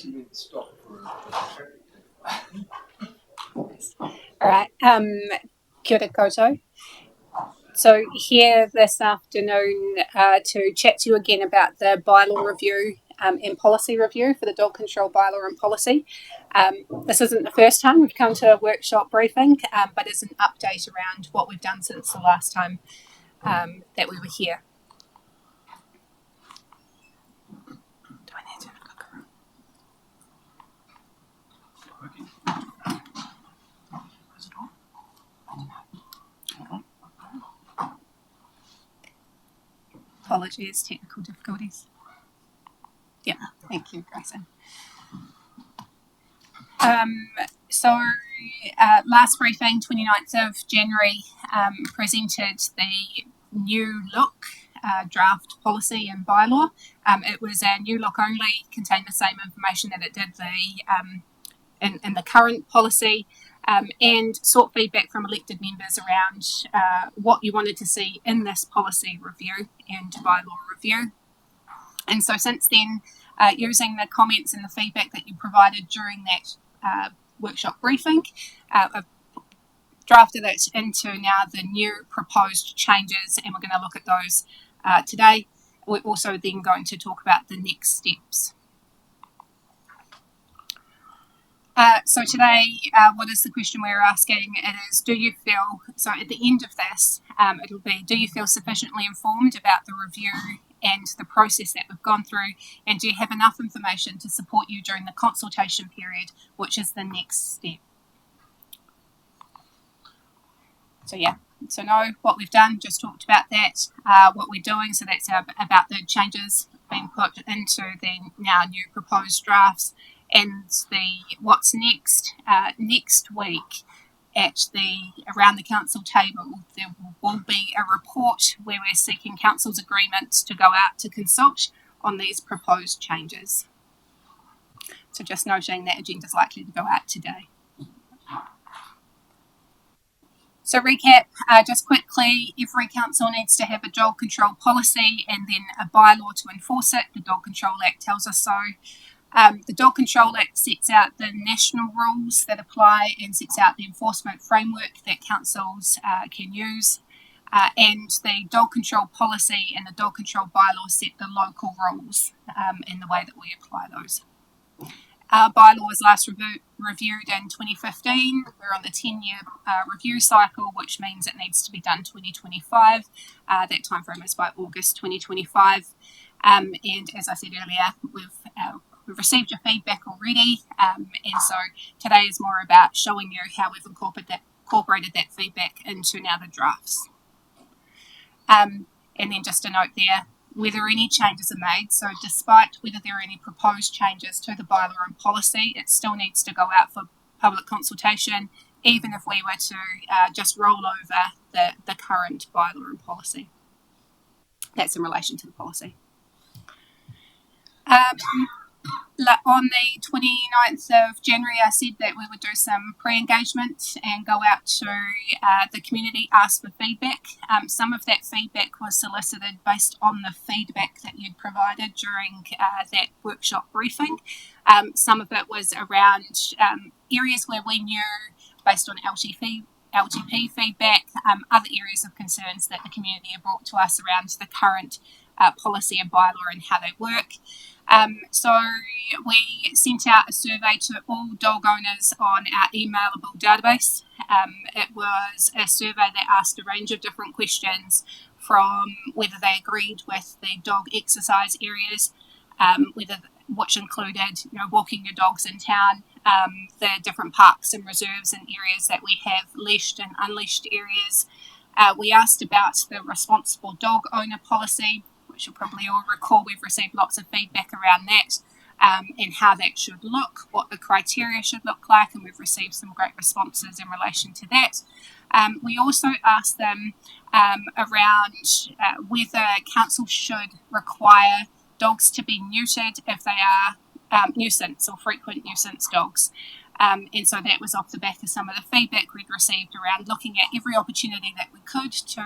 case you need to stop for a traffic. All right. Kia ora koutou. So here this afternoon to chat to you again about the bylaw review and policy review for the dog control bylaw and policy. This isn't the first time we've come to a workshop briefing, but it's an update around what we've done since the last time that we were here. Do I need to look around? Is it on? I don't know. Apologies, technical difficulties. Yeah, thank you, Grayson. Last briefing, 29th of January, presented the new look draft policy and bylaw. It was a new look only, contained the same information that it did in the current policy, and sought feedback from elected members around what you wanted to see in this policy review and bylaw review. And so since then, using the comments and the feedback that you provided during that workshop briefing, I've drafted it into now the new proposed changes, and we're going to look at those today. We're also then going to talk about the next steps. So today, what is the question we're asking? It is, do you feel, so at the end of this, it'll be, do you feel sufficiently informed about the review and the process that we've gone through, and do you have enough information to support you during the consultation period, which is the next step? So yeah, so know what we've done, just talked about that, what we're doing, so that's about the changes being put into the now new proposed drafts, and the what's next. Next week at around the council table, there will be a report where we're seeking council's agreement to go out to consult on these proposed changes. So just noting that agenda is likely to go out today. So recap, just quickly, every council needs to have a dog control policy and then a bylaw to enforce it. The Dog Control Act tells us so. The Dog Control Act sets out the national rules that apply and sets out the enforcement framework that councils can use. And the dog control policy and the dog control bylaw set the local rules and the way that we apply those. Our bylaw was last reviewed in 2015. We're on the 10-year review cycle, which means it needs to be done 2025. That time frame is by August 2025. And as I said earlier, we've received your feedback already, and so today is more about showing you how we've incorporated that feedback into now the drafts. And then just a note there, whether any changes are made, so despite whether there are any proposed changes to the bylaw and policy, it still needs to go out for public consultation, even if we were to just roll over the current bylaw and policy. That's in relation to the policy. On the 29th of January, I said that we would do some pre-engagement and go out to the community, ask for feedback. Some of that feedback was solicited based on the feedback that you'd provided during that workshop briefing. Some of it was around areas where we knew, based on LTP feedback, other areas of concerns that the community have brought to us around the current policy and bylaw and how they work. So we sent out a survey to all dog owners on our emailable database. It was a survey that asked a range of different questions, from whether they agreed with the dog exercise areas, which included walking your dogs in town, the different parks and reserves and areas that we have, leashed and unleashed areas. We asked about the responsible dog owner policy, which you'll probably all recall. We've received lots of feedback around that, and how that should look, what the criteria should look like, and we've received some great responses in relation to that. We also asked them around whether council should require dogs to be neutered if they are nuisance or frequent nuisance dogs. And so that was off the back of some of the feedback we'd received around looking at every opportunity that we could to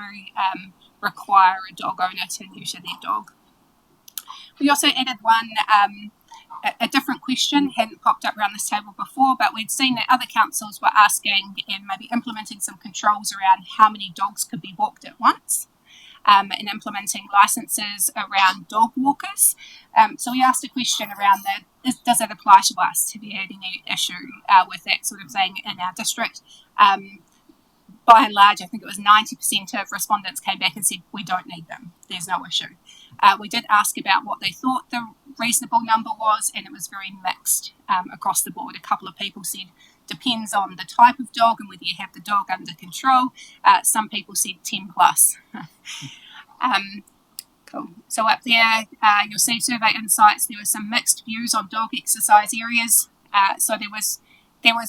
require a dog owner to neuter their dog. We also added one a different question, hadn't popped up around this table before, but we'd seen that other councils were asking and maybe implementing some controls around how many dogs could be walked at once. And implementing licences around dog walkers. So we asked a question around that, does it apply to us? Have you had any issue with that sort of thing in our district? By and large, I think it was 90% of respondents came back and said, we don't need them, there's no issue. We did ask about what they thought the reasonable number was, and it was very mixed across the board. A couple of people said, depends on the type of dog and whether you have the dog under control. Some people said 10 plus. Cool. So up there, you'll see survey insights. There were some mixed views on dog exercise areas. So there was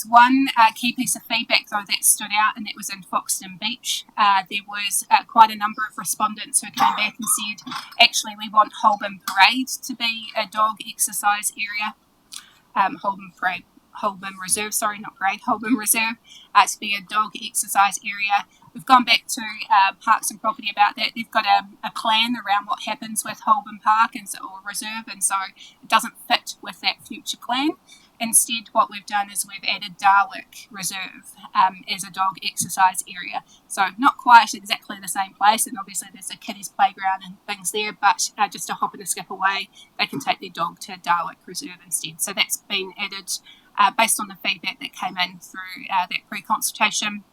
one key piece of feedback, though, that stood out, and that was in Foxton Beach. There was quite a number of respondents who came back and said, actually, we want Holborn Parade to be a dog exercise area. Holborn Reserve to be a dog exercise area. We've gone back to Parks and Property about that. They've got a plan around what happens with Holborn Park or Reserve, and so it doesn't fit with that future plan. Instead, what we've done is we've added Darwick Reserve as a dog exercise area. So not quite exactly the same place, and obviously there's a kiddies playground and things there, but just a hop and a skip away, they can take their dog to Darwick Reserve instead. So that's been added based on the feedback that came in through that pre-consultation.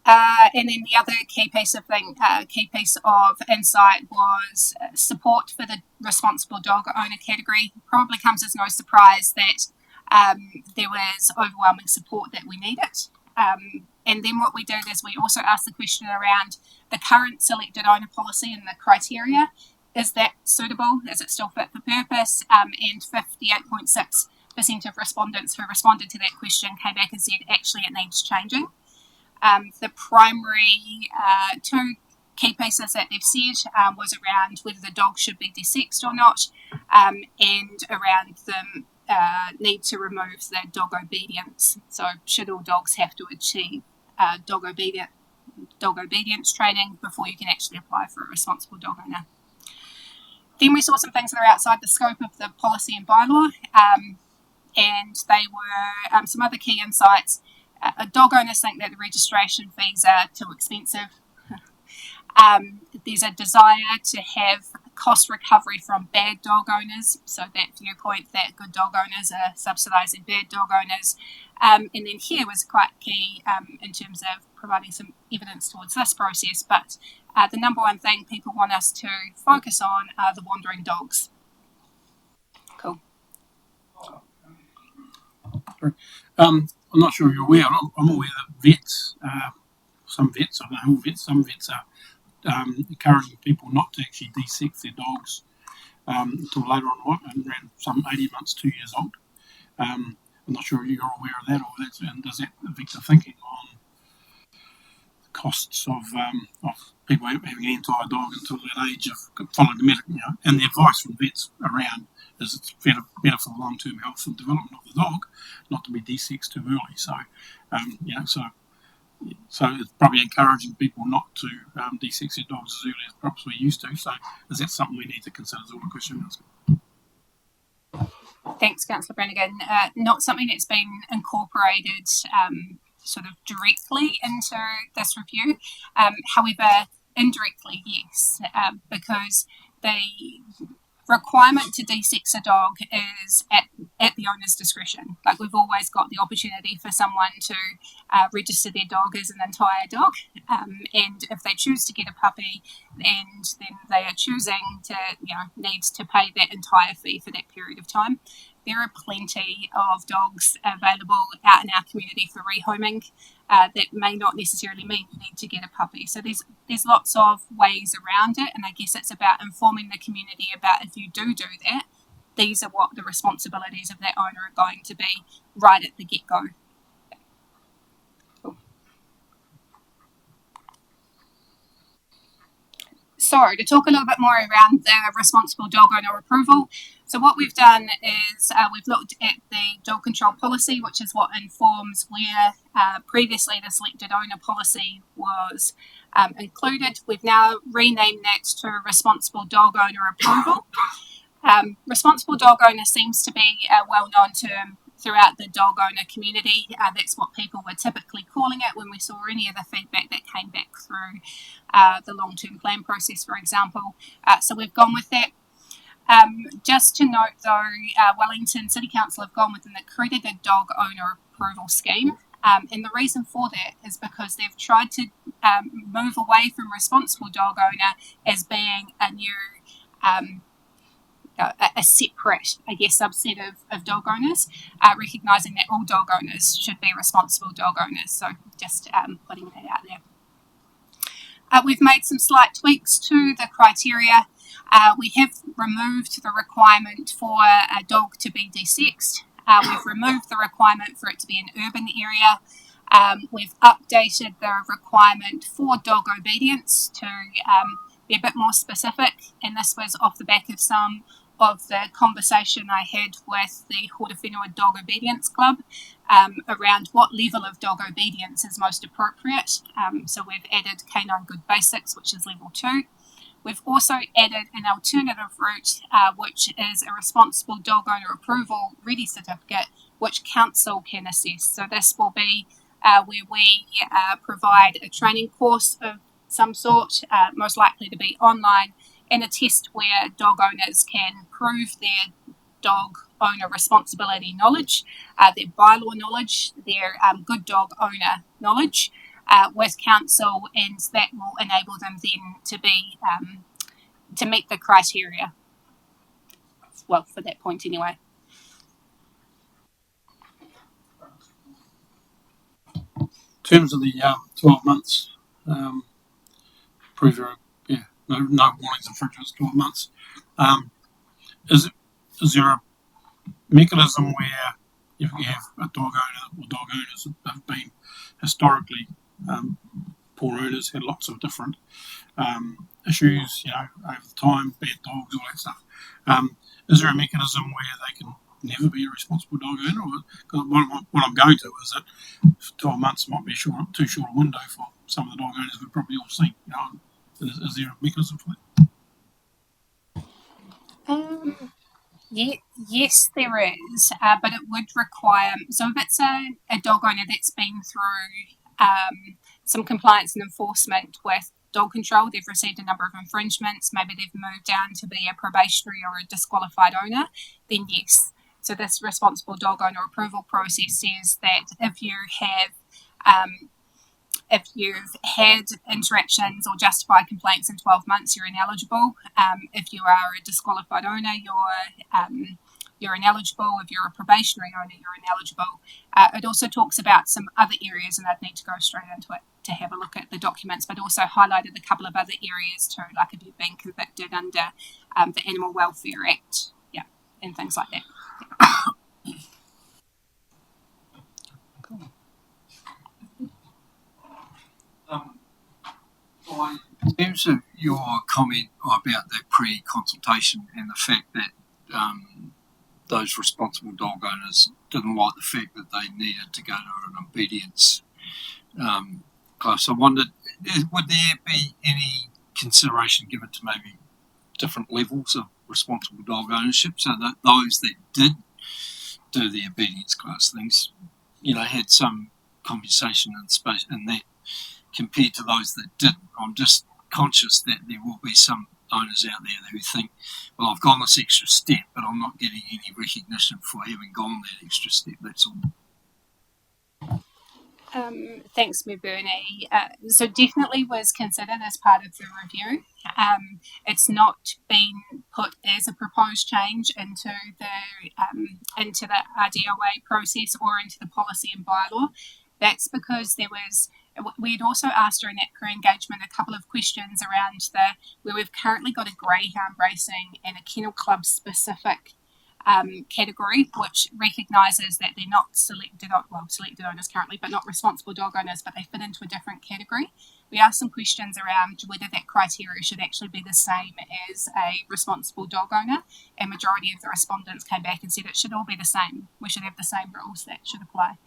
And then the other key piece of insight was support for the responsible dog owner category. Probably comes as no surprise that there was overwhelming support that we needed. And then what we did is we also asked the question around the current selected owner policy and the criteria. Is that suitable? Is it still fit for purpose? And 58.6% of respondents who responded to that question came back and said, actually, it needs changing. The primary two key pieces that they've said was around whether the dog should be desexed or not, and around the need to remove the dog obedience. So should all dogs have to achieve dog obedience training before you can actually apply for a responsible dog owner? Then we saw some things that are outside the scope of the policy and bylaw, and they were some other key insights. Dog owners think that the registration fees are too expensive. There's a desire to have cost recovery from bad dog owners, so that viewpoint that good dog owners are subsidising bad dog owners. And then here was quite key in terms of providing some evidence towards this process, but the number one thing people want us to focus on are the wandering dogs. Cool. I'm not sure if you're aware. I'm aware that vets, some vets are encouraging people not to actually desex their dogs until later on in life, and around some 18 months, 2 years old. I'm not sure if you're aware of that, and does that affect the thinking on the costs of people having an entire dog until that age of following the medical, and the advice from vets around is it's better for the long-term health and development of the dog not to be desexed too early. So, so it's probably encouraging people not to desex their dogs as early as perhaps we used to. So is that something we need to consider as all the question is? Thanks, Councillor Brannigan. Not something that's been incorporated sort of directly into this review. However, indirectly, yes, because the requirement to desex a dog is at the owner's discretion. Like, we've always got the opportunity for someone to register their dog as an entire dog, and if they choose to get a puppy, and then they are choosing to need to pay that entire fee for that period of time. There are plenty of dogs available out in our community for rehoming that may not necessarily mean you need to get a puppy. So there's lots of ways around it, and I guess it's about informing the community about, if you do that, these are what the responsibilities of that owner are going to be right at the get-go. Cool. So to talk a little bit more around the responsible dog owner approval. So what we've done is we've looked at the dog control policy, which is what informs where previously the selected owner policy was included. We've now renamed that to responsible dog owner approval. Responsible dog owner seems to be a well-known term throughout the dog owner community. That's what people were typically calling it when we saw any of the feedback that came back through the long-term plan process, for example. So we've gone with that. Just to note though, Wellington City Council have gone with an accredited dog owner approval scheme. And the reason for that is because they've tried to move away from responsible dog owner as being a new a separate, I guess, subset of dog owners, recognising that all dog owners should be responsible dog owners. So just putting that out there. We've made some slight tweaks to the criteria. We have removed the requirement for a dog to be desexed. We've removed the requirement for it to be an urban area. We've updated the requirement for dog obedience to be a bit more specific, and this was off the back of some of the conversation I had with the Hortowhenua Dog Obedience Club around what level of dog obedience is most appropriate. So we've added Canine Good Basics, which is level 2. We've also added an alternative route, which is a responsible dog owner approval ready certificate, which council can assess. So this will be where we provide a training course of some sort, most likely to be online, and a test where dog owners can prove their dog owner responsibility knowledge, their bylaw knowledge, their good dog owner knowledge with council, and that will enable them then to be to meet the criteria. Well, for that point anyway. In terms of the 12 months, prove your no warnings infringements 12 months. Is there a mechanism where if you have a dog owner or dog owners that have been historically poor owners, had lots of different issues, over time, bad dogs, all that stuff. Is there a mechanism where they can never be a responsible dog owner? Because what I'm going to is that 12 months might be too short a window for some of the dog owners we've probably all seen. Is there a mechanism for that? Yes, there is, but it would require, so if it's a dog owner that's been through some compliance and enforcement with dog control, they've received a number of infringements, maybe they've moved down to be a probationary or a disqualified owner, then yes. So this responsible dog owner approval process says that if you've had interactions or justified complaints in 12 months, you're ineligible. If you are a disqualified owner, you're ineligible. If you're a probationary owner, you're ineligible. It also talks about some other areas, and I'd need to go straight into it to have a look at the documents, but also highlighted a couple of other areas too, like if you've been convicted under the Animal Welfare Act, and things like that. In terms of your comment about that pre-consultation and the fact that those responsible dog owners didn't like the fact that they needed to go to an obedience class, I wondered, would there be any consideration given to maybe different levels of responsible dog ownership, so that those that did do the obedience class things, had some compensation in space in that, compared to those that didn't? I'm just conscious that there will be some owners out there who think, well, I've gone this extra step, but I'm not getting any recognition for having gone that extra step. That's all. Thanks, Bernie. So definitely was considered as part of the review. It's not been put as a proposed change into the RDOA process or into the policy and bylaw. That's because we had also asked during that pre-engagement a couple of questions around where we've currently got a greyhound racing and a kennel club specific category, which recognises that they're not selected owners currently, but not responsible dog owners, but they fit into a different category. We asked some questions around whether that criteria should actually be the same as a responsible dog owner, and majority of the respondents came back and said it should all be the same. We should have the same rules that should apply.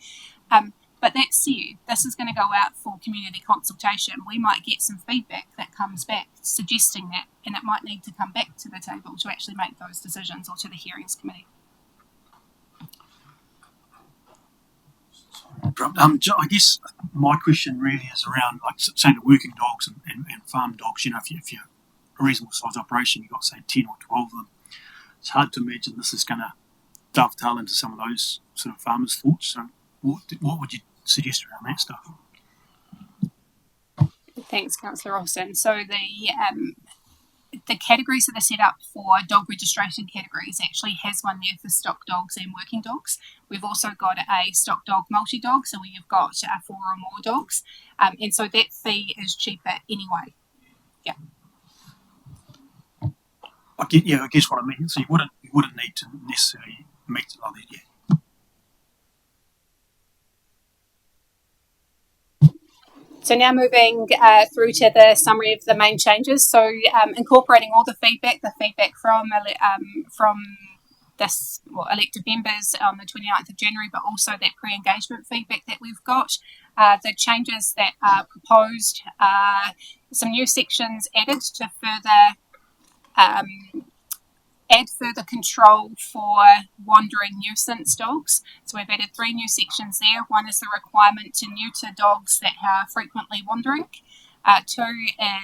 But that said, this is going to go out for community consultation. We might get some feedback that comes back suggesting that, and it might need to come back to the table to actually make those decisions, or to the hearings committee. I guess my question really is around, like, say, the working dogs and farm dogs. You know, if you're a reasonable size operation, you've got, say, 10 or 12 of them. It's hard to imagine this is going to dovetail into some of those sort of farmers' thoughts. So what would you suggest around that stuff? Thanks, Councillor Olsen. So the categories that are set up for dog registration categories actually has one there for stock dogs and working dogs. We've also got a stock dog multi-dog, so you've got 4 or more dogs, and so that fee is cheaper anyway. Yeah. I guess what I mean. So you wouldn't need to necessarily meet it like that, yeah. So now moving through to the summary of the main changes. So incorporating all the feedback from this elected members on the 29th of January, but also that pre-engagement feedback that we've got. The changes that are proposed are some new sections added to add further control for wandering nuisance dogs. So we've added 3 new sections there. One is the requirement to neuter dogs that are frequently wandering. 2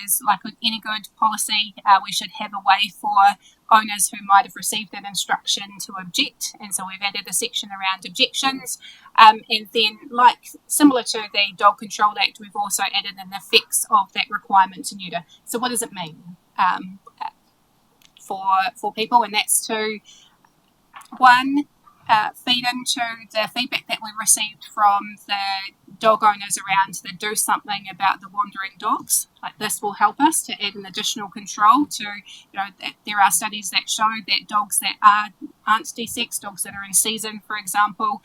is, like with any good policy, we should have a way for owners who might have received that instruction to object, and so we've added a section around objections. And then, like similar to the Dog Control Act, we've also added an effects of that requirement to neuter. So what does it mean for people? And that's to, one, feed into the feedback that we received from the dog owners around the do something about the wandering dogs. Like, this will help us to add an additional control to, that there are studies that show that dogs that aren't de-sexed, dogs that are in season, for example,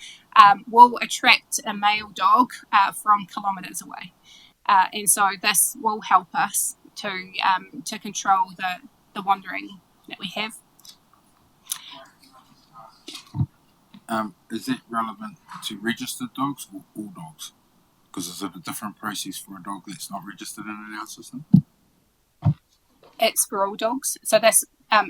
will attract a male dog from kilometres away. And so this will help us to control the wandering that we have. Is it relevant to registered dogs or all dogs? Because is it a different process for a dog that's not registered in our system? It's for all dogs. So that's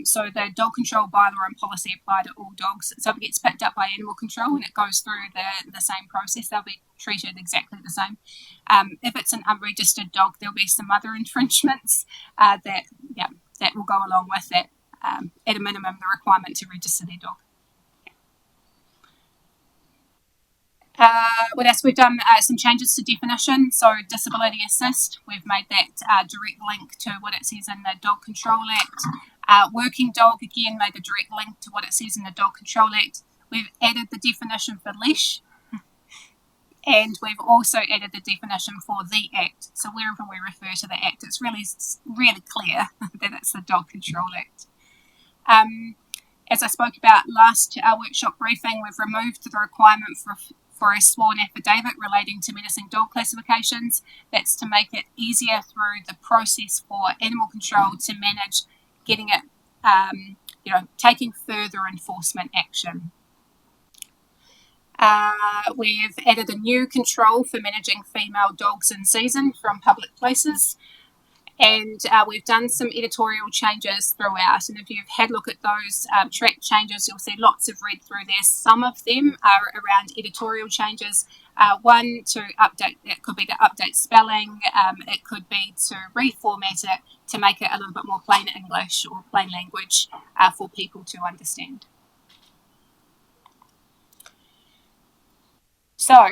so the dog control bylaw and policy apply to all dogs. So if it gets picked up by animal control and it goes through the same process, they'll be treated exactly the same. If it's an unregistered dog, there'll be some other infringements that will go along with that. At a minimum, the requirement to register their dog. What else? We've done some changes to definition. So disability assist, we've made that direct link to what it says in the Dog Control Act. Working dog, again, made a direct link to what it says in the Dog Control Act. We've added the definition for leash, and we've also added the definition for the Act. So wherever we refer to the Act, it's really clear that it's the Dog Control Act. As I spoke about last workshop briefing, we've removed the requirement for a sworn affidavit relating to menacing dog classifications. That's to make it easier through the process for animal control to manage getting it, taking further enforcement action. We've added a new control for managing female dogs in season from public places. And we've done some editorial changes throughout. And if you've had a look at those track changes, you'll see lots of read through there. Some of them are around editorial changes. One to update, it could be to update spelling. It could be to reformat it to make it a little bit more plain English or plain language for people to understand. So,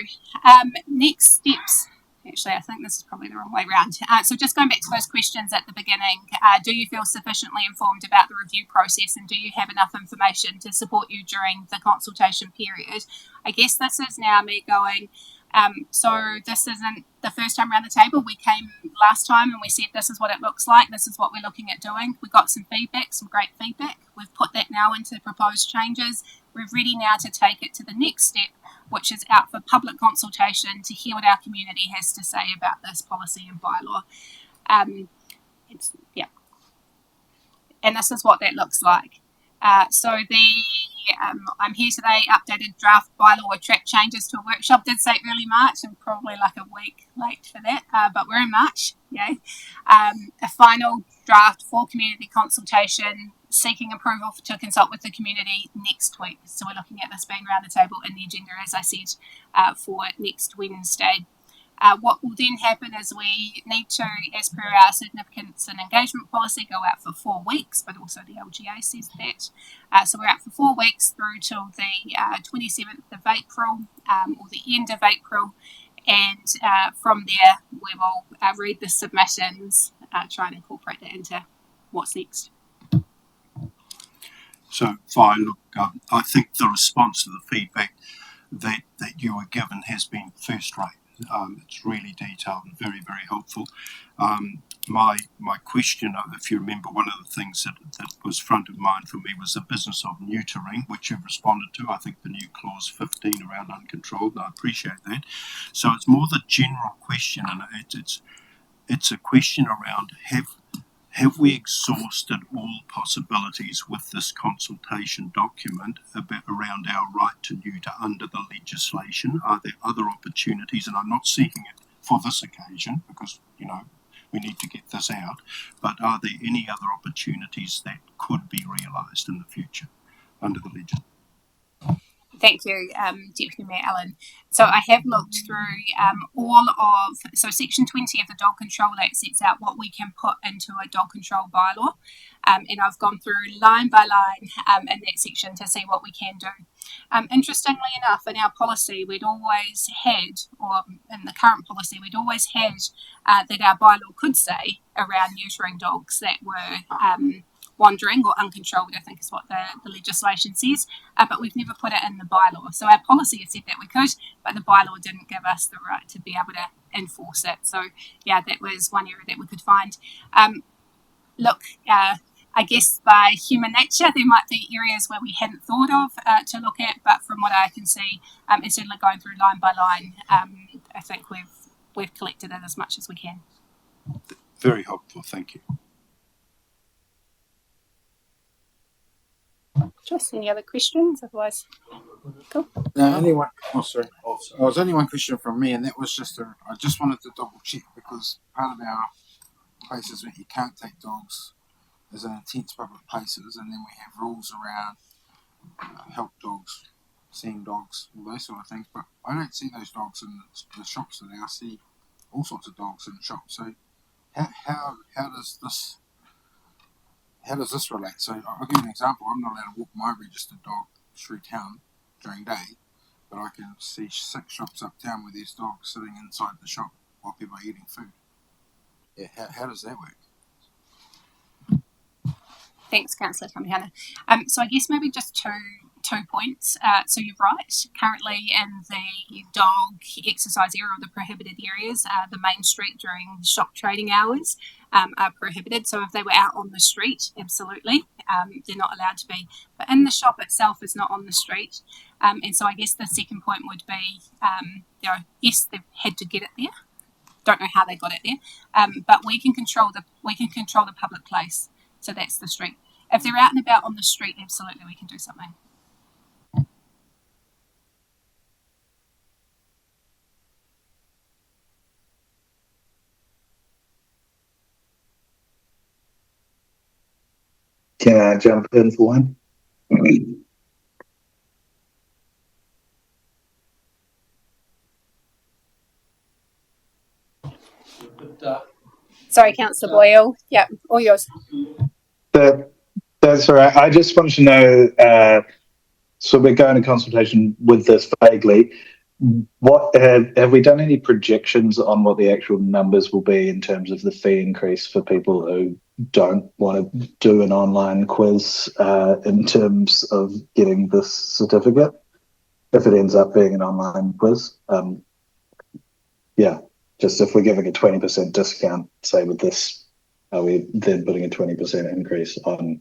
next steps. Actually, I think this is probably the wrong way around. So just going back to those questions at the beginning, do you feel sufficiently informed about the review process, and do you have enough information to support you during the consultation period? I guess this is now me going, so this isn't the first time around the table. We came last time and we said this is what it looks like, this is what we're looking at doing. We got some feedback, some great feedback. We've put that now into proposed changes. We're ready now to take it to the next step, which is out for public consultation to hear what our community has to say about this policy and bylaw. And this is what that looks like. So I'm here today, updated draft bylaw or track changes to a workshop. Did say early March and probably like a week late for that, but we're in March, yay. A final draft for community consultation, seeking approval to consult with the community next week. So we're looking at this being around the table in the agenda, as I said, for next Wednesday. What will then happen is we need to, as per our significance and engagement policy, go out for 4 weeks, but also the LGA says that. So we're out for 4 weeks through till the 27th of April or the end of April. And from there, we will read the submissions, try and incorporate that into what's next. So, fine, look, I think the response to the feedback that you were given has been first rate. It's really detailed and very, very helpful. My question, if you remember, one of the things that was front of mind for me was the business of neutering, which you've responded to. I think the new clause 15 around uncontrolled, and I appreciate that. So it's more the general question, and it's a question around have we exhausted all possibilities with this consultation document around our right to neuter under the legislation? Are there other opportunities? And I'm not seeking it for this occasion because, we need to get this out. But are there any other opportunities that could be realised in the future under the legend? Thank you, Deputy Mayor Allen. So I have looked through so Section 20 of the Dog Control Act sets out what we can put into a dog control bylaw. And I've gone through line by line in that section to see what we can do. Interestingly enough, in our policy, we'd always had, or in the current policy, we'd always had that our bylaw could say around neutering dogs that were wandering or uncontrolled, I think is what the legislation says, but we've never put it in the bylaw. So our policy has said that we could, but the bylaw didn't give us the right to be able to enforce it. So yeah, that was one area that we could find. I guess by human nature, there might be areas where we hadn't thought of to look at, but from what I can see, and certainly going through line by line, I think we've collected it as much as we can. Very helpful, thank you. Just any other questions? Otherwise, cool. Only one. Oh, sorry. It was only one question from me, and that was I just wanted to double check because part of our places where you can't take dogs is in intense public places, and then we have rules around help dogs, seeing dogs, all those sort of things. But I don't see those dogs in the shops today. I see all sorts of dogs in the shops. So how does this relate? So I'll give you an example. I'm not allowed to walk my registered dog through town during day, but I can see 6 shops uptown where there's dogs sitting inside the shop while people are eating food. Yeah, how does that work? Thanks, Councillor Tamihana. So I guess maybe just two points. So you're right. Currently in the dog exercise area or the prohibited areas, the main street during shop trading hours are prohibited. So if they were out on the street, absolutely, they're not allowed to be. But in the shop itself is not on the street. And so I guess the second point would be, yes, they've had to get it there. Don't know how they got it there, but we can control the public place. So that's the street. If they're out and about on the street, absolutely, we can do something. Can I jump in for one? Sorry, Councillor Boyle. Yeah, all yours. That's all right. I just want to know, so we're going to consultation with this vaguely. What have we done any projections on what the actual numbers will be in terms of the fee increase for people who don't want to do an online quiz in terms of getting this certificate, if it ends up being an online quiz? Just if we're giving a 20% discount, say with this, are we then putting a 20% increase on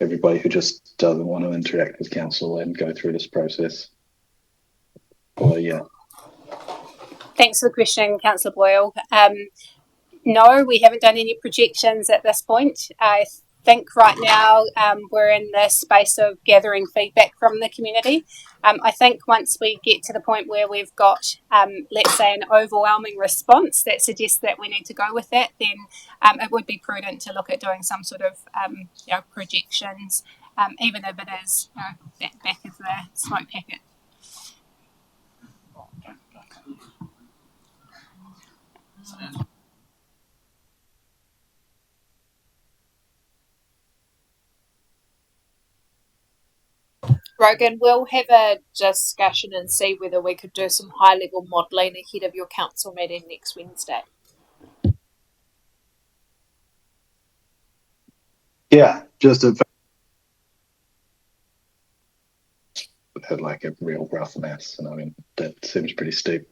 everybody who just doesn't want to interact with council and go through this process? Thanks for the question, Councillor Boyle. No, we haven't done any projections at this point. I think right now we're in the space of gathering feedback from the community. I think once we get to the point where we've got, let's say, an overwhelming response that suggests that we need to go with that, then it would be prudent to look at doing some sort of projections, even if it is back of the smoke packet. Rogan, we'll have a discussion and see whether we could do some high-level modelling ahead of your council meeting next Wednesday. Yeah, just like a real rough mess, and I mean that seems pretty steep.